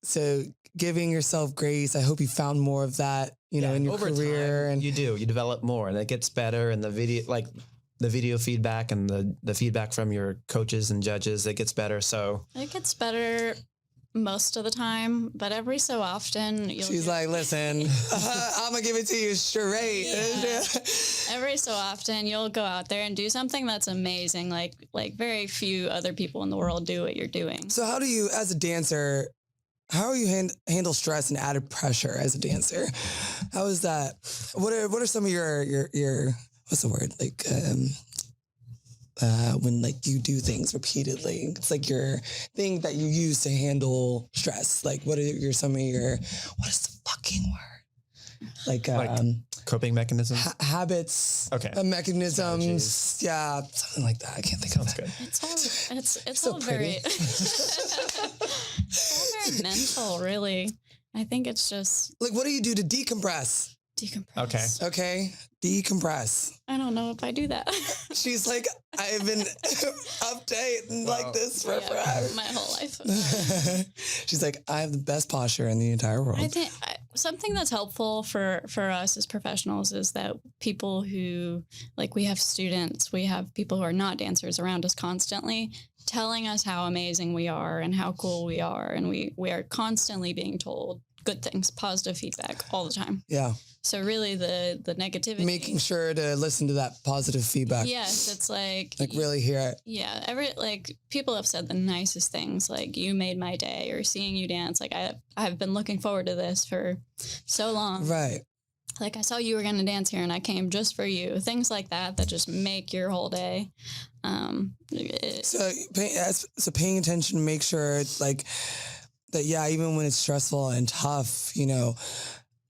So giving yourself grace. I hope you found more of that, in your over career. Time, and you develop more and it gets better. And the video feedback and the feedback from your coaches and judges, it gets better. So it gets better most of the time, but every so often She's like, listen, I'm gonna give it to you straight. Yeah. Every so often you'll go out there and do something that's amazing. Like very few other people in the world do what you're doing. So how do you, as a dancer, how do you handle stress and added pressure as a dancer? How is that? What are some of your what's the word? Like, when like you do things repeatedly, it's like your thing that you use to handle stress. Like, what is the fucking word? Like coping mechanisms, habits, okay, mechanisms, strategies. Yeah, something like that. I can't think of that. Good. It's So all pretty. very it's all very mental, really. I think it's just Like, what do you do to decompress? decompress. Okay, decompress. I don't know if I do that. She's like, I've been update like this for forever. My whole life. She's like, I have the best posture in the entire world. I think something that's helpful for us as professionals is that people who, like, we have students, we have people who are not dancers around us constantly telling us how amazing we are and how cool we are. And we are constantly being told good things, positive feedback all the time. Yeah. So really the negativity. Making sure to listen to that positive feedback. Yes, it's like really hear it. Yeah, people have said the nicest things, like you made my day, or seeing you dance. Like I've been looking forward to this for so long. Right. Like I saw you were going to dance here and I came just for you. Things like that just make your whole day. So paying attention to make sure like that. Yeah. Even when it's stressful and tough,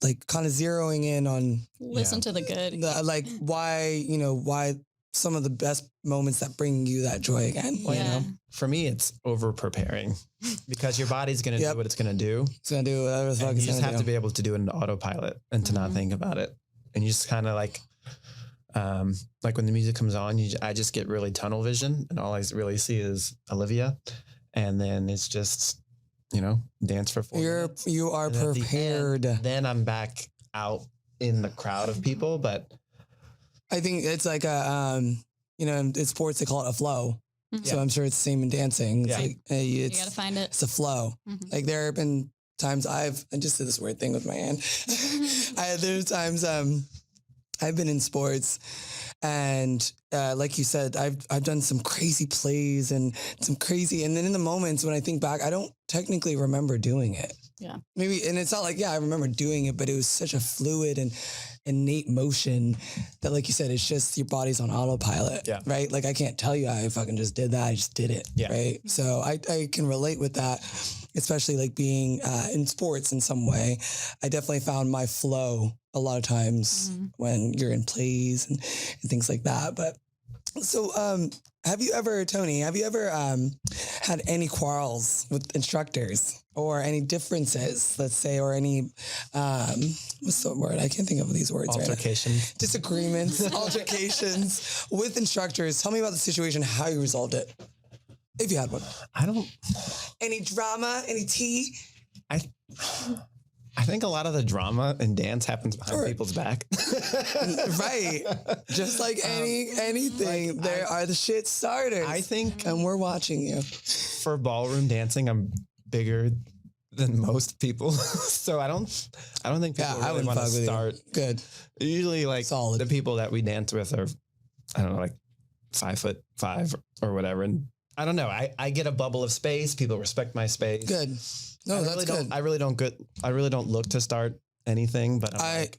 like kind of zeroing in on listen to the good. Like why some of the best moments that bring you that joy again. Yeah. For me, it's over preparing because your body's going to do what it's going to do. It's going to do whatever the fuck and it's you just gonna have do. to be able to do it in autopilot and to not think about it. And you just kind of like when the music comes on, I just get really tunnel vision and all I really see is Olivia. And then it's just, dance for 4 minutes. You are And at the prepared. end, then I'm back out in the crowd of people, but I think it's like in sports, they call it a flow. Mhm. So I'm sure it's the same in dancing. It's Yeah. like, You got to find it. it's a flow. Mhm. Like there have been times I just did this weird thing with my hand. There's times I've been in sports and like you said, I've done some crazy plays and then in the moments when I think back, I don't technically remember doing it. Yeah. Maybe, and it's not like, I remember doing it, but it was such a fluid and innate motion that, like you said, it's just your body's on autopilot. Yeah. Right. Like I can't tell you I fucking just did that. I just did it. Yeah. Right. So I can relate with that, especially like being in sports in some way. I definitely found my flow a lot of times when you're in plays and things like that. But so, Tony, have you ever had any quarrels with instructors or any differences, let's say, or any, what's the word? I can't think of these words right now. altercations. Disagreements, altercations with instructors. Tell me about the situation, how you resolved it. If you had one. Any drama, any tea? I think a lot of the drama in dance happens behind people's back. Right. Just like anything, there are the shit starters. I think and we're watching you. for ballroom dancing, I'm bigger than most people. So I don't think people really want to start. Good. Usually like Solid. the people that we dance with are, I don't know, like 5'5" or whatever. And I don't know. I get a bubble of space. People respect my space. Good. No, that's good. I really don't look to start anything, but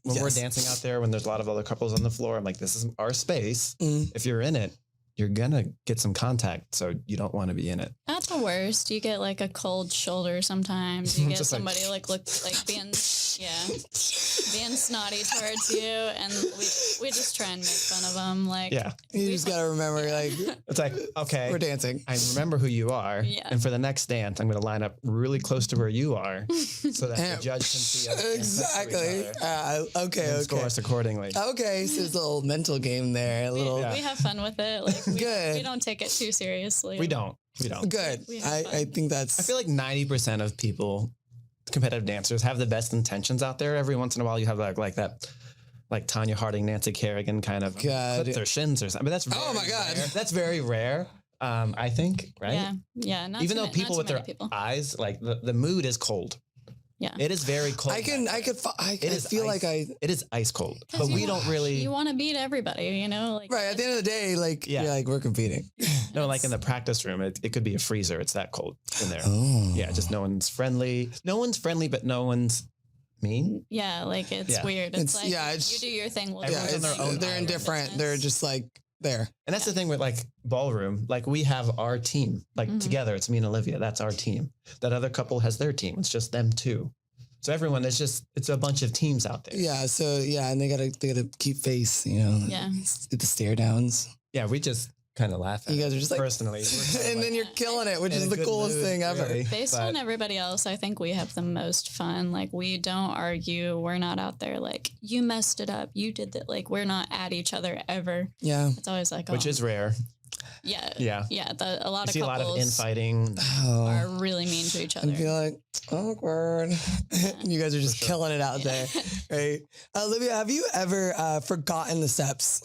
when we're dancing out there, when there's a lot of other couples on the floor, I'm like, this is our space. If you're in it, you're gonna get some contact, so you don't want to be in it. That's the worst. You get like a cold shoulder sometimes. You get Just somebody like look like being snotty towards you, and we just try and make fun of them. Like, you just gotta remember, like, it's like, okay, we're dancing. I remember who you are, Yeah. and for the next dance, I'm gonna line up really close to where you are, so that the judge can see us. Exactly. Okay. Score us accordingly. Okay, so it's a little mental game there. we have fun with it. Like, Good. We don't take it too seriously. We don't. Good. We have fun. I think that's. I feel like 90% of people, competitive dancers, have the best intentions out there. Every once in a while, you have like that, like Tanya Harding, Nancy Kerrigan kind of God. clip their shins or something. But that's Oh my God. rare. That's very rare. I think, right? Yeah. Yeah. Not Even too though ma- people not with too their many people. eyes, like the mood is cold. Yeah. It is very cold. I is feel ice. like It is ice cold, 'Cause but you we wa- don't really. You want to beat everybody, you know? Like, right at the end of the day, like Yeah. you're like we're competing. No, like in the practice room, it could be a freezer. It's that cold in there. Oh, Yeah, just no one's friendly. No one's friendly, but no one's mean. Yeah, like it's Yeah. weird. It's like it's- you do your thing. We'll Everyone's do on our their thing. own they're island. indifferent. Business. They're just like there. And that's the thing with like ballroom. Like we have our team. Like Mhm. together, it's me and Olivia. That's our team. That other couple has their team. It's just them two. So everyone, it's a bunch of teams out there. Yeah. So yeah, and they gotta keep face. You know. Yeah. The stare downs. Yeah, we just kind of laugh at You it guys are just like personally. We're kinda and then like, you're killing it, which in is a the good coolest mood, thing ever. really. Based But- on everybody else, I think we have the most fun. Like we don't argue. We're not out there like you messed it up. You did that. Like we're not at each other ever. Yeah. It's always like, which oh, is rare. yeah, Yeah. yeah. A lot You of see a lot of couples infighting. are Oh. really mean to each I other. feel like awkward. You guys are just sure. killing it out there, right? Olivia, have you ever forgotten the steps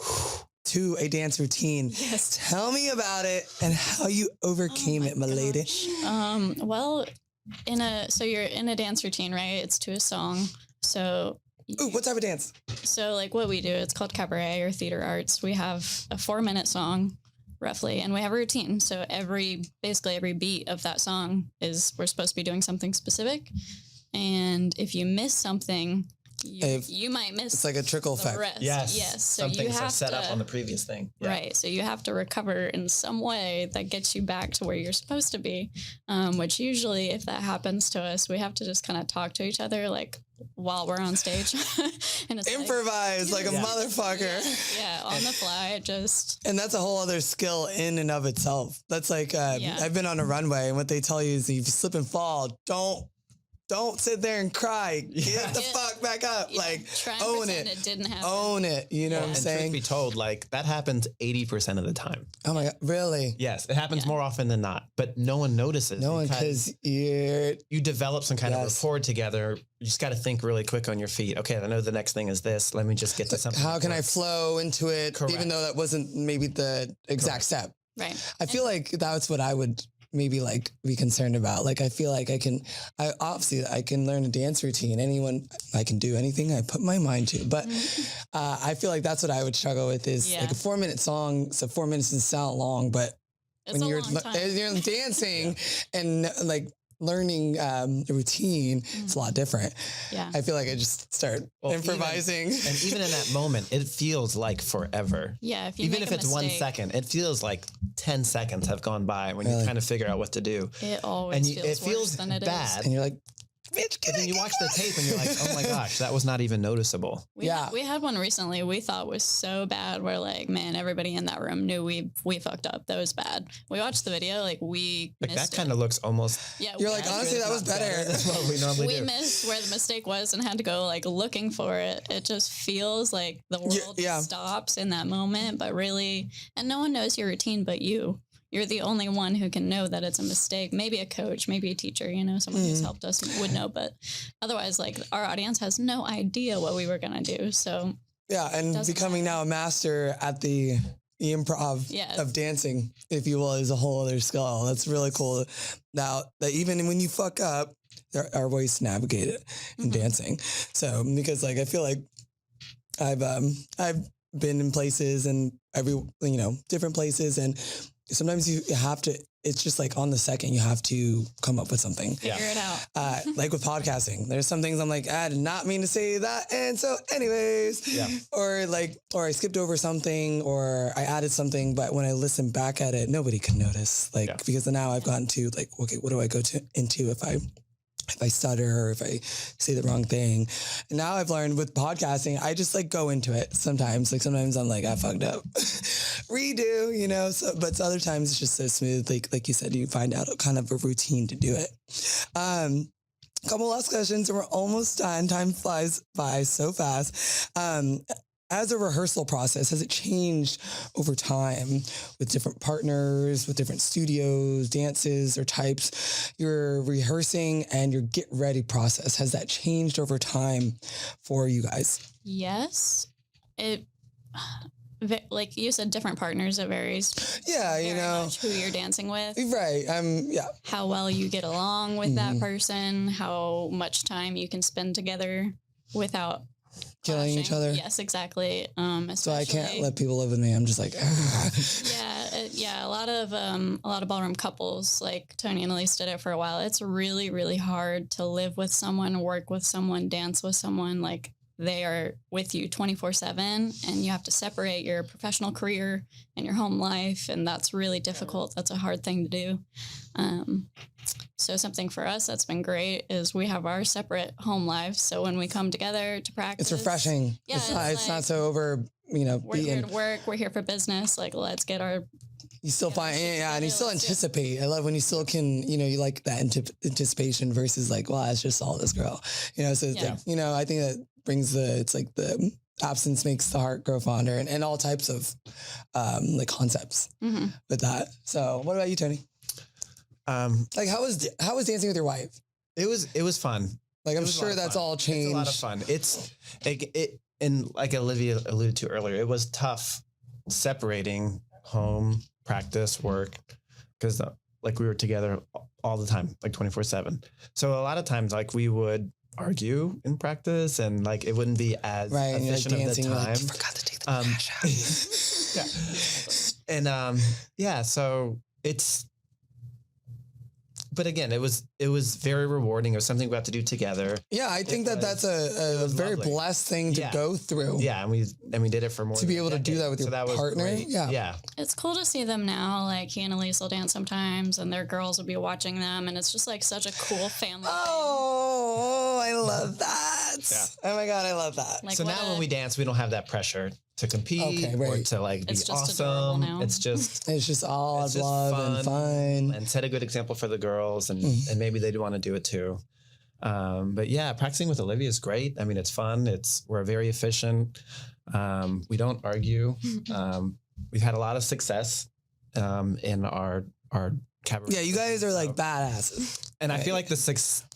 to a dance routine? Yes. Tell me about it and how you overcame it, my lady. gosh. Well, you're in a dance routine, right? It's to a song. So Ooh, what type of dance? So like what we do, it's called cabaret or theater arts. We have a 4-minute song roughly, and we have a routine. So basically every beat of that song we're supposed to be doing something specific. And if you miss something, you might miss It's like a trickle the effect. rest. Yes. Yes. So Some you things have are set to, up on the previous thing. Yeah. Right. So you have to recover in some way that gets you back to where you're supposed to be. Which usually if that happens to us, we have to just kind of talk to each other like while we're on stage. And it's Improvise like a Yeah. motherfucker. yeah, on the fly, just And that's a whole other skill in and of itself. That's like, I've been on a runway and what they tell you is if you slip and fall, don't sit there and cry. Get the fuck back up. yeah, Like, try and own pretend it. it didn't happen. Own it. You know what I'm And saying? truth be told, like that happens 80% of the time. Oh my God. Really? Yes, it happens Yeah. more often than not, but no one notices. No one, because you're, you develop some kind of Yes. rapport together. You just got to think really quick on your feet. Okay, I know the next thing is this. Let me just get to something. how that can I works. flow into it, Correct. even though that wasn't maybe the exact step? Right. I feel like that's what I would maybe like be concerned about. Like, I feel like I can learn a dance routine. I can do anything I put my mind to. But I feel like that's what I would struggle with is Yeah. like a 4-minute song. So 4 minutes doesn't sound long, but It's when a you're long time. dancing and like learning a routine, it's a lot different. Yeah. I feel like I just start Well, improvising. And even in that moment, it feels like forever. Yeah. If you Even make if a it's 1 mistake, second, it feels like 10 seconds have gone by when you're Really? trying to figure out what to do. it always And feels it feels worse than it is. bad. And you're like, bitch, But then you watch the tape and you're like, oh my gosh, that was not even noticeable. Yeah. We had one recently we thought was so bad. We're like, man, everybody in that room knew we fucked up. That was bad. We watched the video, like we Like missed that kind of looks almost. Yeah. You're like, honestly, that was better. That's what we normally we do. missed where the mistake was and had to go like looking for it. It just feels like the world yeah. stops in that moment, but really, and no one knows your routine but you. You're the only one who can know that it's a mistake. Maybe a coach, maybe a teacher, someone who's helped us would know, but otherwise like our audience has no idea what we were going to do. So yeah, and Doesn't becoming now a master at the improv Yes. of dancing, if you will, is a whole other skill. That's really cool. Now that even when you fuck up, there are ways to navigate it in dancing. So because like I feel like I've been in places and different places, and sometimes you have to. It's just like on the second you have to come up with something. figure it out. Like with podcasting, there's some things I'm like, I did not mean to say that. And so anyways, Yeah. or I skipped over something or I added something, but when I listen back at it, nobody can notice. Because now I've gotten to like, okay, what do I go into if I stutter or if I say the wrong thing? And now I've learned with podcasting, I just like go into it sometimes. Like sometimes I'm like, I fucked up. Redo, so, but other times it's just so smooth. Like you said, you find out kind of a routine to do it. Couple last questions and we're almost done. Time flies by so fast. As a rehearsal process, has it changed over time with different partners, with different studios, dances or types? Your rehearsing and your get ready process, has that changed over time for you guys? Yes. It like you said, different partners. It varies. Yeah, you very know, much who you're dancing with. right. Yeah. How well you get along with that person. How much time you can spend together without Killing each other. Yes, exactly. So I can't let people live with me. I'm just like, yeah. A lot of ballroom couples, like Tony and Elise did it for a while. It's really, really hard to live with someone, work with someone, dance with someone. Like they are with you 24/7, and you have to separate your professional career and your home life, and that's really difficult. That's a hard thing to do. So something for us that's been great is we have our separate home lives. So when we come together to practice, it's refreshing. Yeah, it's not so over, you know, we're here to work. We're here for business. Like, let's get our. You still find, and you still anticipate. I love when you still can, you know, you like that anticipation versus like, well, it's just all this girl, you know. So it's like, you know, I think that brings it's like the absence makes the heart grow fonder, and all types of like concepts with that. So what about you, Tony? Like how was dancing with your wife? It was fun. Like I'm sure that's all changed. It's a lot of fun. It and like Olivia alluded to earlier, it was tough separating home, practice, work, because like we were together all the time, like 24/7. So a lot of times like we would argue in practice, and like it wouldn't be as efficient of the time. Like, you forgot to take the trash out. So it's. But again, it was very rewarding. It was something we have to do together. Yeah, I think that's a very lovely. Blessed thing to go through. Yeah, and we did it for more to be able to do that with your partner. Yeah, it's cool to see them now. Like he and Elise will dance sometimes, and their girls will be watching them, and it's just like such a cool family. Oh, I love that. Yeah. Oh my God, I love that. Like so now when we dance, we don't have that pressure to compete or to like be awesome. It's just all love and fun, and set a good example for the girls, and maybe they do want to do it too. But yeah, practicing with Olivia is great. I mean, it's fun. We're very efficient. We don't argue. We've had a lot of success in our cabaret. Yeah, you guys are like badasses. And I feel like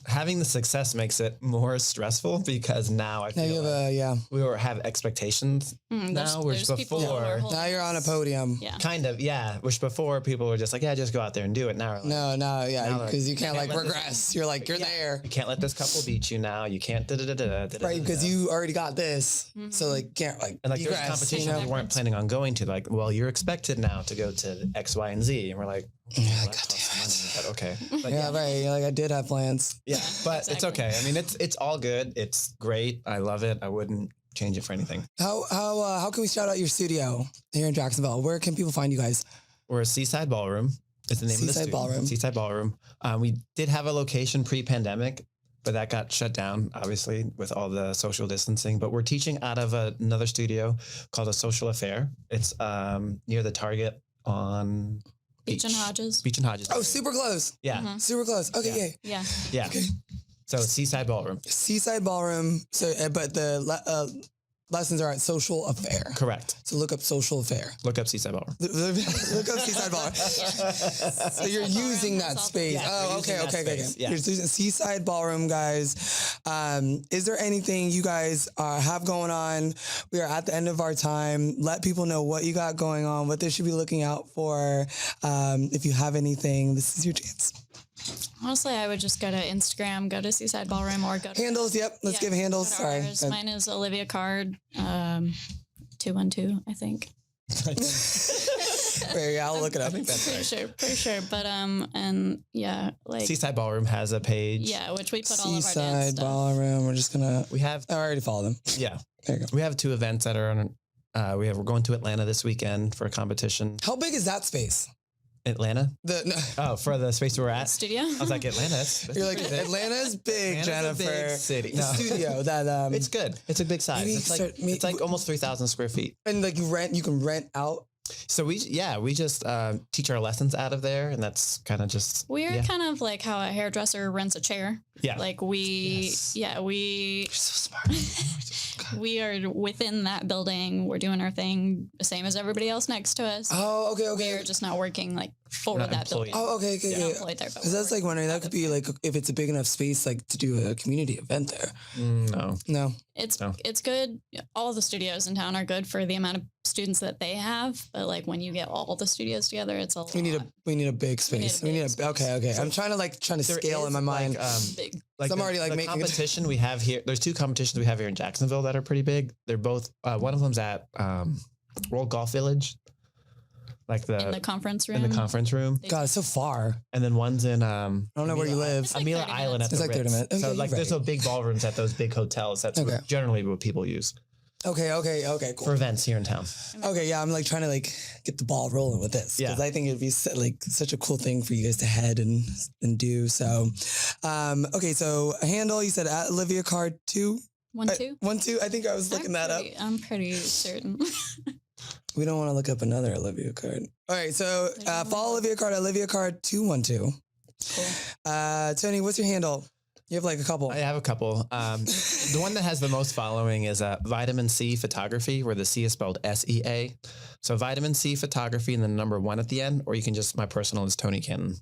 having the success makes it more stressful, because now I feel we have expectations now, which before now you're on a podium. Yeah. Kind of, yeah. Which before people were just like, yeah, just go out there and do it. Now, like, no, because you can't like regress. You're like, you're there. You can't let this couple beat you now. You can't right, because you already got this. So like can't like and like there's competitions we weren't planning on going to. Like, well, you're expected now to go to X, Y, and Z, and we're like, God damn it. But okay. But right. Like I did have plans. Yeah, but it's okay. I mean, it's all good. It's great. I love it. I wouldn't change it for anything. How can we shout out your studio here in Jacksonville? Where can people find you guys? We're a Seaside Ballroom. It's the name of the studio. Ballroom. Seaside Ballroom. We did have a location pre-pandemic, but that got shut down, obviously, with all the social distancing. But we're teaching out of another studio called A Social Affair. It's near the Target on Beach and Hodges. Beach and Hodges. Oh, super close. Yeah. Super close. Okay, Yeah. Okay. So Seaside Ballroom. Seaside Ballroom. So, but the lessons are at Social Affair. Correct. So look up Social Affair. Look up Seaside Ballroom. Look up Seaside Ballroom. So you're using that space. Yeah, okay. Yeah. You're using Seaside Ballroom, guys. Is there anything you guys have going on? We are at the end of our time. Let people know what you got going on, what they should be looking out for. If you have anything, this is your chance. Honestly, I would just go to Instagram, go to Seaside Ballroom, or go to handles. Yep, let's give handles. Sorry, mine is Olivia Card 212, I think. I'll look it up. I think that's pretty sure. But and yeah, like Seaside Ballroom has a page. Yeah, which we put all of our dance Seaside stuff. Ballroom. We're just gonna. I already follow them. Yeah, there you go. We have 2 events that are on. We're going to Atlanta this weekend for a competition. How big is that space? Atlanta? For the space we're at? Studio? I was like, Atlanta? That's You're like, Atlanta's big, Atlanta's Jennifer. a big city. The studio that it's good. It's a big size. It's like almost 3,000 square feet. And like you can rent out. So we just teach our lessons out of there, and that's kind of just we're kind of like how a hairdresser rents a chair. Yeah. Like we You're so smart. We are within that building. We're doing our thing the same as everybody else next to us. Oh, okay. We're just not working like for Not that building. employed. Oh, okay. They're not employed there, but Because I was like wondering, that could be like if it's a big enough space, like to do a community event there. No. It's good. All the studios in town are good for the amount of students that they have, but like when you get all the studios together, it's a lot. We need a big space. Okay. I'm trying to scale in my mind. Big. Like I'm already like the making competition we have here. There's two competitions we have here in Jacksonville that are pretty big. They're both. One of them's at World Golf Village, like In the conference room. in the conference room, God, it's so far. and then one's in I don't know where you live. It's like Amelia 30 Island minutes. at the It's like 30 Ritz. minutes. So Okay, like you're there's right. no big ballrooms at those big hotels. That's Okay. generally what people use Okay, cool. for events here in town. Okay, yeah, I'm like trying to like get the ball rolling with this because Yeah. I think it'd be like such a cool thing for you guys to head and do. So, okay, so a handle you said at Olivia Card 2. 1, 2. 1, 2. I think I was looking that up. I'm pretty certain. We don't want to look up another Olivia Card. All right, so follow Olivia Card at Olivia Card 212. Cool. Tony, what's your handle? You have like a couple. I have a couple. The one that has the most following is Vitamin C Photography, where the C is spelled SEA. So Vitamin C Photography and then number 1 at the end, or you can just, my personal is Tony Kantin.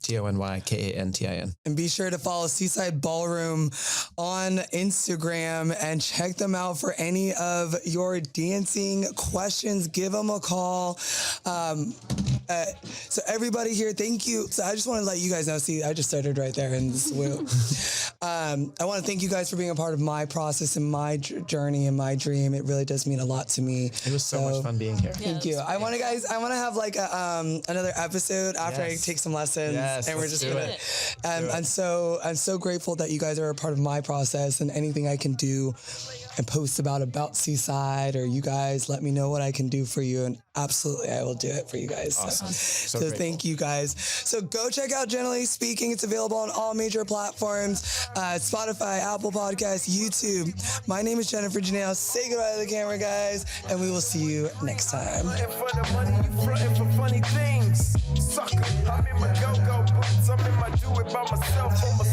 TonyKantin. And be sure to follow Seaside Ballroom on Instagram and check them out for any of your dancing questions. Give them a call. So everybody here, thank you. So I just want to let you guys know, see, I just started right there in this wheel. I want to thank you guys for being a part of my process and my journey and my dream. It really does mean a lot to me. It was so much fun being here. Thank you. I want to have like another episode after I Yes. take some lessons. Yes, And we're let's just do gonna. it. I'm so grateful that you guys are a part of my process, and anything I can do and post about Seaside, or you guys let me know what I can do for you, and absolutely I will do it for you guys. Awesome. So grateful. thank you guys. So go check out Generally Speaking. It's available on all major platforms: Spotify, Apple Podcasts, YouTube. My name is Jennifer Janelle. Say goodbye to the camera, guys, and we will see you next time. Frontin' for the money, you frontin' for funny things. Sucker, I'm in my go-go boots, I'm in my do it by myself on my